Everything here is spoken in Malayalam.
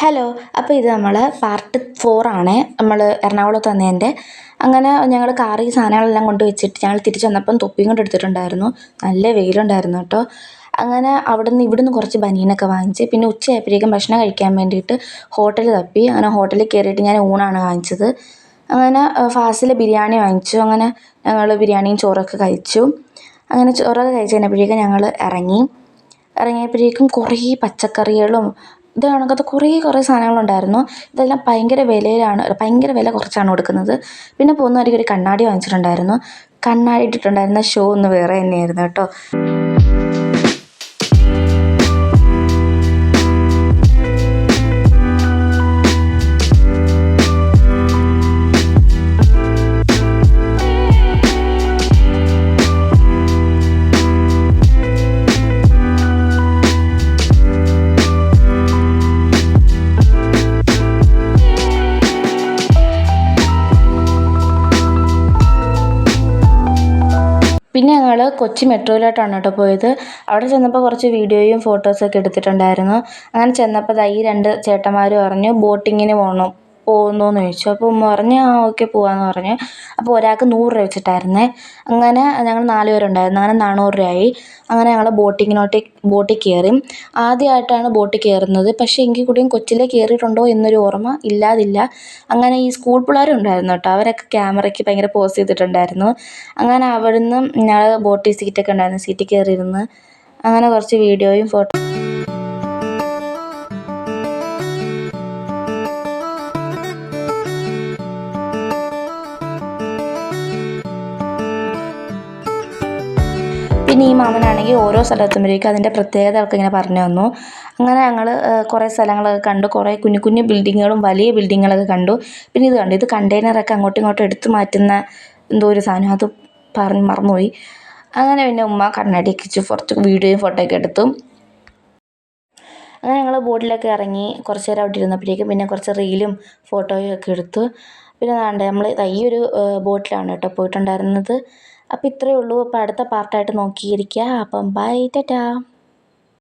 ഹലോ. അപ്പോൾ ഇത് നമ്മൾ പാർട്ട് 4 ആണ്. നമ്മൾ എറണാകുളത്ത് വന്നതിൻ്റെ. അങ്ങനെ ഞങ്ങൾ കാറിൽ ഈ സാധനങ്ങളെല്ലാം കൊണ്ട് വെച്ചിട്ട് ഞങ്ങൾ തിരിച്ച് വന്നപ്പം തൊപ്പിയും കൊണ്ട് എടുത്തിട്ടുണ്ടായിരുന്നു. നല്ല വെയിലുണ്ടായിരുന്നു കേട്ടോ. അങ്ങനെ ഇവിടുന്ന് കുറച്ച് ബനിയനൊക്കെ വാങ്ങിച്ച് പിന്നെ ഉച്ചയായപ്പോഴേക്കും ഭക്ഷണം കഴിക്കാൻ വേണ്ടിയിട്ട് ഹോട്ടൽ തപ്പി. അങ്ങനെ ഹോട്ടലിൽ കയറിയിട്ട് ഞാൻ ഊണാണ് വാങ്ങിച്ചത്. അങ്ങനെ ഫാസിൽ ബിരിയാണി വാങ്ങിച്ചു. അങ്ങനെ ഞങ്ങൾ ബിരിയാണിയും ചോറൊക്കെ കഴിച്ചു. അങ്ങനെ ചോറൊക്കെ കഴിച്ച് കഴിഞ്ഞപ്പോഴേക്കും ഞങ്ങൾ ഇറങ്ങിയപ്പോഴേക്കും കുറേ പച്ചക്കറികളും ഇത് കണക്കത്തെ കുറേ സാധനങ്ങളുണ്ടായിരുന്നു. ഇതെല്ലാം ഭയങ്കര വില കുറച്ചാണ് കൊടുക്കുന്നത്. പിന്നെ പോകുന്ന വഴിക്ക് ഒരു കണ്ണാടി വാങ്ങിച്ചിട്ടുണ്ടായിരുന്നു. കണ്ണാടി ഇട്ടിട്ടുണ്ടായിരുന്ന ഷോ ഒന്ന് വേറെ തന്നെയായിരുന്നു കേട്ടോ. പിന്നെ ഞങ്ങൾ കൊച്ചി മെട്രോയിലോട്ടാണ് കേട്ടോ പോയത്. അവിടെ ചെന്നപ്പോൾ കുറച്ച് വീഡിയോയും ഫോട്ടോസൊക്കെ എടുത്തിട്ടുണ്ടായിരുന്നു. അങ്ങനെ ചെന്നപ്പോൾ ഈ 2 ചേട്ടന്മാർ പറഞ്ഞു ബോട്ടിങ്ങിന് പോകുന്നോയെന്ന് ചോദിച്ചു. അപ്പോൾ ഉമ്മ പറഞ്ഞു ഓക്കെ പോകാമെന്ന് പറഞ്ഞു. അപ്പോൾ ഒരാൾക്ക് 100 രൂപ വെച്ചിട്ടായിരുന്നേ. അങ്ങനെ ഞങ്ങൾ 4 പേരുണ്ടായിരുന്നു. അങ്ങനെ 400 രൂപയായി. അങ്ങനെ ഞങ്ങൾ ബോട്ടിൽ കയറി. ആദ്യമായിട്ടാണ് ബോട്ടിൽ കയറുന്നത്. പക്ഷേ എങ്കിൽ കൂടിയും കൊച്ചിയിൽ കയറിയിട്ടുണ്ടോ എന്നൊരു ഓർമ്മ ഇല്ലാതില്ല. അങ്ങനെ ഈ സ്കൂൾ പിള്ളേരും ഉണ്ടായിരുന്നു കേട്ടോ. അവരൊക്കെ ക്യാമറയ്ക്ക് ഭയങ്കര പോസ് ചെയ്തിട്ടുണ്ടായിരുന്നു. അങ്ങനെ അവിടുന്ന് ഞങ്ങൾ ബോട്ടിൽ സീറ്റൊക്കെ ഉണ്ടായിരുന്നു. സീറ്റിൽ കയറിയിരുന്ന് അങ്ങനെ കുറച്ച് വീഡിയോയും പിന്നെ ഈ മാമനാണെങ്കിൽ ഓരോ സ്ഥലത്തുമ്പോഴേക്കും അതിൻ്റെ പ്രത്യേകതകളൊക്കെ ഇങ്ങനെ പറഞ്ഞു തന്നു. അങ്ങനെ ഞങ്ങൾ കുറേ സ്ഥലങ്ങളൊക്കെ കണ്ടു. കുറേ കുഞ്ഞു ബിൽഡിങ്ങുകളും വലിയ ബിൽഡിങ്ങുകളൊക്കെ കണ്ടു. പിന്നെ ഇത് കണ്ടു. ഇത് കണ്ടെയ്നറൊക്കെ അങ്ങോട്ടും ഇങ്ങോട്ടും എടുത്ത് മാറ്റുന്ന എന്തോ ഒരു സാധനം. അത് മറന്നുപോയി. അങ്ങനെ പിന്നെ ഉമ്മ കണ്ണാടിയൊക്കെ വെച്ച് കുറച്ച് വീഡിയോയും ഫോട്ടോയൊക്കെ എടുത്തു. അങ്ങനെ ഞങ്ങൾ ബോട്ടിലൊക്കെ ഇറങ്ങി കുറച്ച് നേരം അവിടെ ഇരുന്നപ്പോഴേക്കും പിന്നെ കുറച്ച് റീലും ഫോട്ടോയും ഒക്കെ എടുത്തു. പിന്നെ നമ്മൾ ഈ ഒരു ബോട്ടിലാണ് കേട്ടോ പോയിട്ടുണ്ടായിരുന്നത്. അപ്പോൾ ഇത്രയേ ഉള്ളൂ. അപ്പോൾ അടുത്ത പാർട്ടായിട്ട് നോക്കിയിരിക്കുക. അപ്പം ബൈ, ടാറ്റാ.